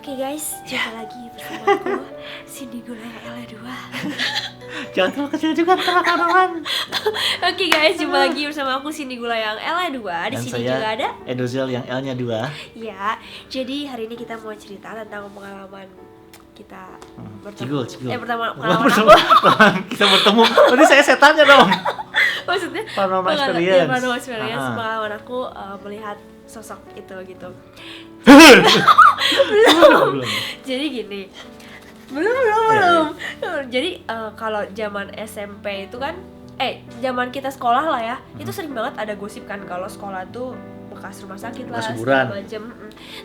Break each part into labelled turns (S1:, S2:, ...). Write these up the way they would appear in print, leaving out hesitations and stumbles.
S1: Oke guys, jumpa lagi bersama aku Cindy Gulaya L2.
S2: Jangan terlalu kecil juga teman-teman.
S1: Oke guys, jumpa lagi bersama aku Cindy Gulaya L2. Di
S2: Dan
S1: sini
S2: saya
S1: juga ada
S2: Edozel yang L-nya 2.
S1: ya. Jadi hari ini kita mau cerita tentang pengalaman kita
S2: Cigul.
S1: pengalaman
S2: Kita bertemu. Tadi saya setannya dong.
S1: maksudnya
S2: Paranormal
S1: pengalaman-
S2: experience.
S1: ya, paranormal experience,
S2: Ah.
S1: pengalaman aku melihat sosok itu gitu. Belum. Jadi gini. Belum. Jadi kalau zaman SMP itu kan zaman kita sekolah lah ya, itu sering banget ada gosip kan kalau sekolah tuh bekas rumah sakit lah,
S2: Bekas kuburan.
S1: segala macem.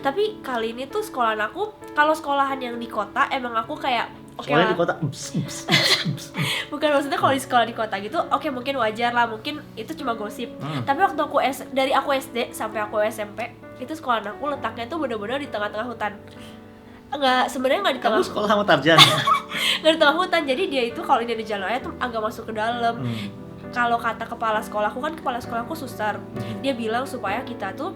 S1: Tapi kali ini tuh sekolahan aku, kalau sekolahan yang di kota emang aku kayak oke
S2: Soalnya
S1: lah.
S2: di kota.
S1: Bukan, maksudnya kalau di sekolah di kota gitu, oke mungkin wajar lah, mungkin itu cuma gosip. Tapi waktu aku dari aku SD sampai aku SMP, itu sekolahan aku letaknya tuh bener-bener di tengah-tengah hutan. Sebenarnya nggak di tengah.
S2: Kamu sekolah sama Tarzan.
S1: Nggak di tengah hutan, jadi dia itu kalau ini ada jalan raya tuh agak masuk ke dalam. Kalau kata kepala sekolahku, kan kepala sekolahku suster, dia bilang supaya kita tuh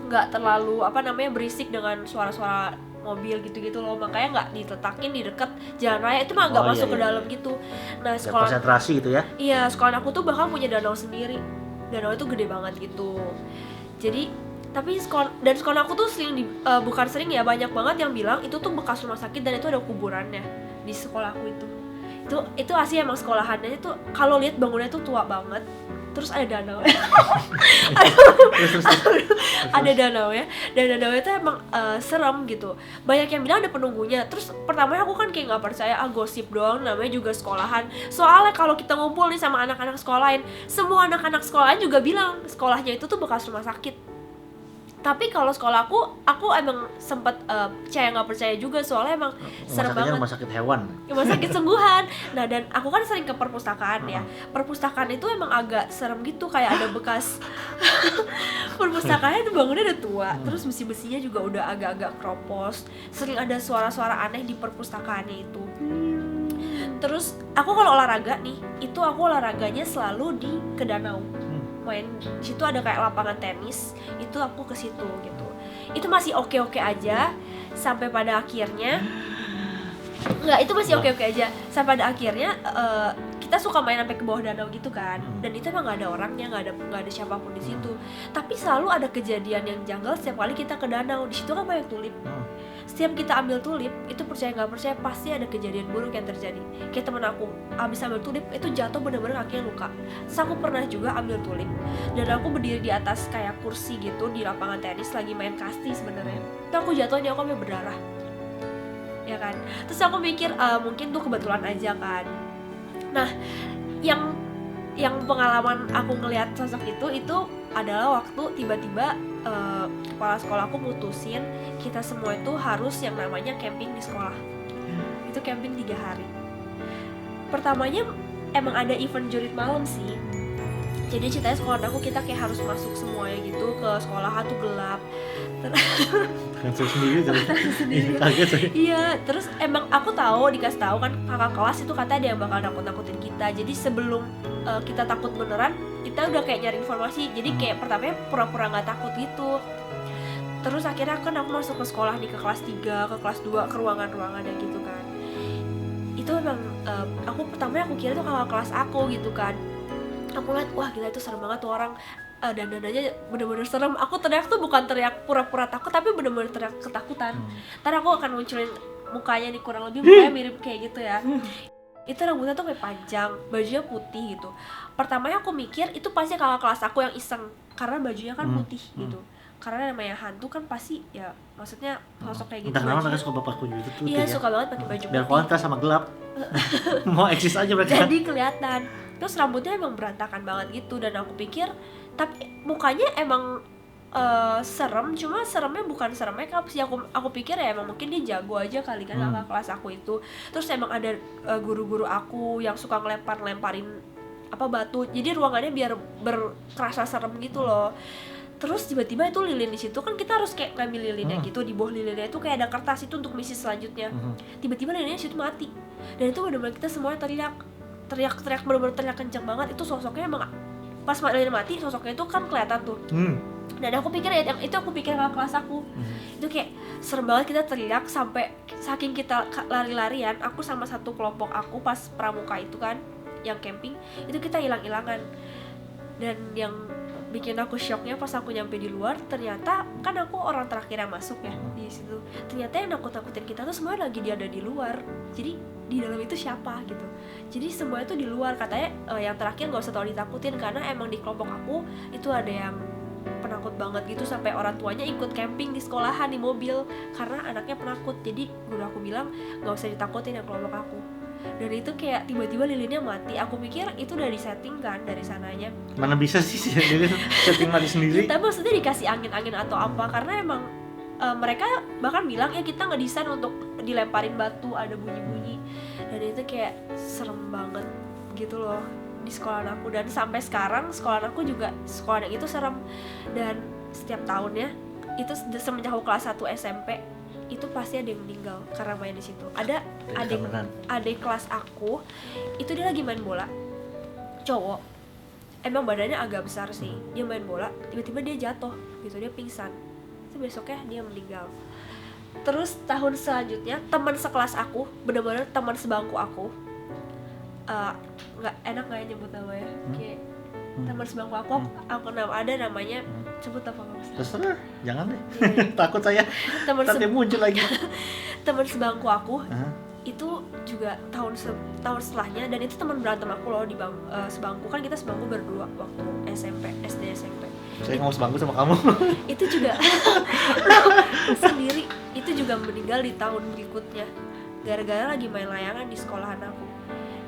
S1: nggak terlalu berisik dengan suara-suara mobil gitu-gitu loh, makanya nggak diletakin di deket jalan raya, itu mah agak masuk ke dalam gitu. Nah
S2: Ya,
S1: sekolah
S2: konsentrasi gitu ya.
S1: iya, sekolah aku tuh bahkan punya danau sendiri. Danau itu gede banget gitu. Jadi tapi sekolah aku tuh bukan sering ya, banyak banget yang bilang itu tuh bekas rumah sakit dan itu ada kuburannya di sekolahku itu. Itu asli emang sekolahannya itu kalau lihat bangunannya tuh tua banget. Terus ada danau.
S2: Terus.
S1: Ada danau ya. Dan danau itu emang serem gitu. Banyak yang bilang ada penunggunya. Terus pertamanya aku kan kayak nggak percaya, gosip doang, namanya juga sekolahan. Soalnya kalau kita ngumpul nih sama anak-anak sekolah lain, semua anak-anak sekolahan juga bilang sekolahnya itu tuh bekas rumah sakit. Tapi kalau sekolah aku emang sempet percaya nggak percaya juga, soalnya emang serem banget.
S2: Rumah sakit hewan.
S1: Rumah sakit sungguhan. Nah, dan aku kan sering ke perpustakaan ya. Perpustakaan itu emang agak serem gitu, kayak ada bekas perpustakaannya itu bangunnya udah tua, terus besi-besinya juga udah agak-agak keropos. Sering ada suara-suara aneh di perpustakaannya itu. Terus aku kalau olahraga nih, itu aku olahraganya selalu ke danau. Main di situ ada kayak lapangan tenis, itu aku ke situ gitu. Itu masih oke-oke aja sampai pada akhirnya sampai pada akhirnya kita suka main sampai ke bawah danau gitu kan. Dan itu emang nggak ada orangnya, nggak ada siapapun di situ. Tapi selalu ada kejadian yang janggal setiap kali kita ke danau. Di situ kan banyak tulip. Setiap kita ambil tulip, itu percaya nggak percaya pasti ada kejadian buruk yang terjadi. Kayak temen aku abis ambil tulip itu jatuh bener-bener kakinya luka. Terus aku pernah juga ambil tulip dan aku berdiri di atas kayak kursi gitu di lapangan tenis lagi main kasti sebenarnya. Terus aku jatuhnya, aku sampai berdarah, ya kan. Terus aku mikir mungkin tuh kebetulan aja kan. Nah, yang pengalaman aku ngelihat sosok itu adalah waktu tiba-tiba kepala sekolah aku mutusin kita semua itu harus yang namanya camping di sekolah. Itu camping 3 hari. Pertamanya emang ada event jurit malam sih. Jadi ceritanya sekolah aku kita kayak harus masuk semuanya gitu ke sekolahan tuh gelap.
S2: Kan saya sendiri jadi kaget saya.
S1: Iya, terus emang aku dikasih tahu kan kakak kelas itu katanya ada yang bakal nakut-nakutin kita. Jadi sebelum kita takut beneran, kita udah kayak nyari informasi. Jadi kayak pertamanya pura-pura nggak takut gitu. Terus akhirnya kan aku masuk ke sekolah nih, ke kelas 3, ke kelas 2, ke ruangan-ruangannya gitu kan. Itu emang pertamanya aku kira itu kakak kelas aku gitu kan. Aku lihat, wah gila itu serem banget tuh orang, dan dananya bener-bener serem. Aku teriak tuh bukan teriak pura-pura takut, tapi bener-bener teriak ketakutan. Ntar aku akan munculin mukanya nih, kurang lebih mukanya mirip kayak gitu ya. Itu rambutnya tuh kayak panjang, bajunya putih gitu. Pertamanya aku mikir itu pasti kakak kelas aku yang iseng, karena bajunya kan putih gitu. Karena namanya hantu kan pasti ya, maksudnya sosok kayak gitu.
S2: Entah kenapa mereka suka bapakku gitu tuh.
S1: Iya, suka banget pakai baju
S2: biar
S1: putih.
S2: kontras sama gelap. Mau eksis aja mereka.
S1: Jadi kelihatan. Terus rambutnya emang berantakan banget gitu, dan aku pikir, tapi mukanya emang serem, cuma seremnya bukan serem makeup sih. Aku pikir ya emang mungkin dia jago aja kali kan kakak kelas aku itu. Terus emang ada guru-guru aku yang suka ngelemparin batu, jadi ruangannya biar berkerasa serem gitu loh. Terus tiba-tiba itu lilin di situ kan kita harus kayak ngambil lilinnya gitu, di bawah lilinnya itu kayak ada kertas itu untuk misi selanjutnya. Tiba-tiba lilinnya situ mati, dan itu benar-benar kita semuanya teriak benar-benar teriak kencang banget. Itu sosoknya emang pas lilin mati, sosoknya itu kan kelihatan tuh. Dan aku pikir ya, yang itu aku pikir kakak kelas aku. Itu kayak serem banget, kita teriak sampai saking kita lari-larian, aku sama satu kelompok aku pas pramuka itu kan yang camping, itu kita hilang-hilangan. Dan yang bikin aku shocknya pas aku nyampe di luar, ternyata kan aku orang terakhir yang masuk ya di situ. Ternyata yang nakut-nakutin kita tuh semua lagi dia ada di luar. Jadi di dalam itu siapa gitu. Jadi semua itu di luar, katanya yang terakhir nggak usah terlalu ditakutin karena emang di kelompok aku itu ada yang penakut banget gitu, sampai orang tuanya ikut camping di sekolahan di mobil karena anaknya penakut. Jadi guru aku bilang nggak usah ditakutin yang kelompok aku. Dan itu kayak tiba-tiba lilinnya mati. Aku pikir itu udah disetting kan dari sananya.
S2: Mana bisa sih jadi setting mati sendiri.
S1: Tapi maksudnya dikasih angin-angin atau apa, karena emang mereka bahkan bilang ya kita ngedesain untuk dilemparin batu, ada bunyi-bunyi. Dan itu kayak serem banget gitu loh di sekolah aku. Dan sampai sekarang sekolah aku juga sekolah yang itu serem. Dan setiap tahunnya itu semenjak aku kelas 1 SMP itu pasti ada yang meninggal karena main di situ. Ada adik kelas aku itu dia lagi main bola, cowok, emang badannya agak besar sih, dia main bola tiba-tiba dia jatuh gitu, dia pingsan, itu besoknya dia meninggal. Terus tahun selanjutnya teman sekelas aku, benar-benar teman sebangku aku, nggak enak nggak ya nyebut namanya, kayak teman sebangku aku ada namanya, sebut apa nggak usah?
S2: Terserah, jangan deh. Takut saya. Nanti muncul lagi.
S1: Teman sebangku aku itu juga tahun setelahnya, dan itu teman berantem aku loh di sebangku, kan kita sebangku berdua waktu SD SMP.
S2: Saya nggak mau sebangku sama kamu.
S1: Itu juga sendiri, itu juga meninggal di tahun berikutnya gara-gara lagi main layangan di sekolahan aku.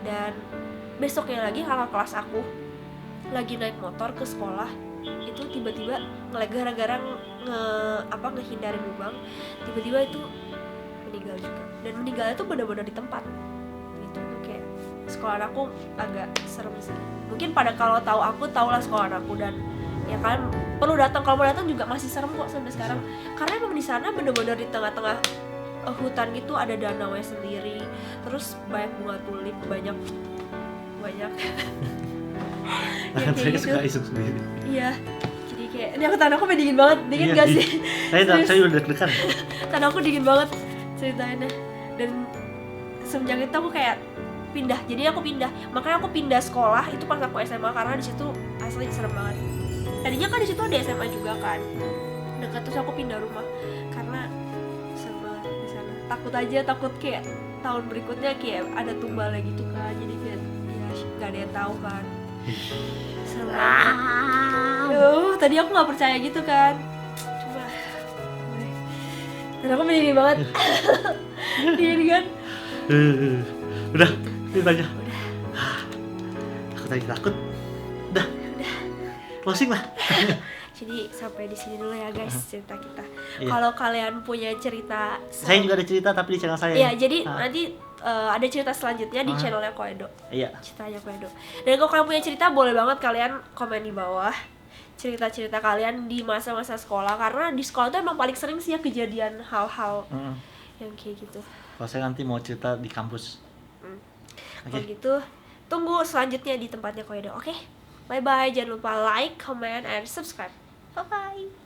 S1: Dan besoknya lagi kakak kelas aku lagi naik motor ke sekolah, itu tiba-tiba gara-gara ngehindarin lubang, tiba-tiba itu meninggal juga. Dan meninggalnya tuh benar-benar di tempat gitu. Itu kayak sekolah aku agak serem sih. Mungkin pada kalau tahu aku tahulah sekolah aku, dan ya kan perlu datang, kalau mau datang juga masih serem kok sampai sekarang. Karena emang di sana benar-benar di tengah-tengah hutan gitu, ada danaunya sendiri, terus banyak bunga tulip, banyak
S2: Saya gitu. Suka isuk sendiri.
S1: Iya, jadi kayak ini tangan aku dingin banget, dingin iya, gak sih?
S2: Saya udah deg-degan.
S1: Tangan aku dingin banget ceritainnya. Dan semenjak itu aku kayak pindah, jadi aku pindah. Makanya aku pindah sekolah itu pas aku SMA karena di situ asli serem banget. Tadinya kan di situ ada SMA juga kan, dekat, terus aku pindah rumah karena serem banget di sana. Takut kayak tahun berikutnya kayak ada tumbalnya gitu kan, jadi kayak ya nggak ada yang tahu kan. Serem banget. Tadi aku nggak percaya gitu kan, cuma dan aku merinding banget. Dingin kan?
S2: Udah, itu aja. Aku tadi takut. Udah. Closing lah.
S1: Jadi sampai di sini dulu ya guys cerita kita. Iya. Kalau kalian punya cerita,
S2: saya juga ada cerita tapi di channel saya.
S1: Iya, jadi nanti ada cerita selanjutnya di channelnya Koedo.
S2: Iya.
S1: Ceritanya Koedo. Dan kalau kalian punya cerita, boleh banget kalian komen di bawah cerita-cerita kalian di masa-masa sekolah, karena di sekolah tuh emang paling sering sih ya kejadian hal-hal yang kayak gitu.
S2: Kalau saya nanti mau cerita di kampus.
S1: Kalau gitu, tunggu selanjutnya di tempatnya Koedo. Oke? Bye-bye. Jangan lupa like, comment, and subscribe. Bye-bye.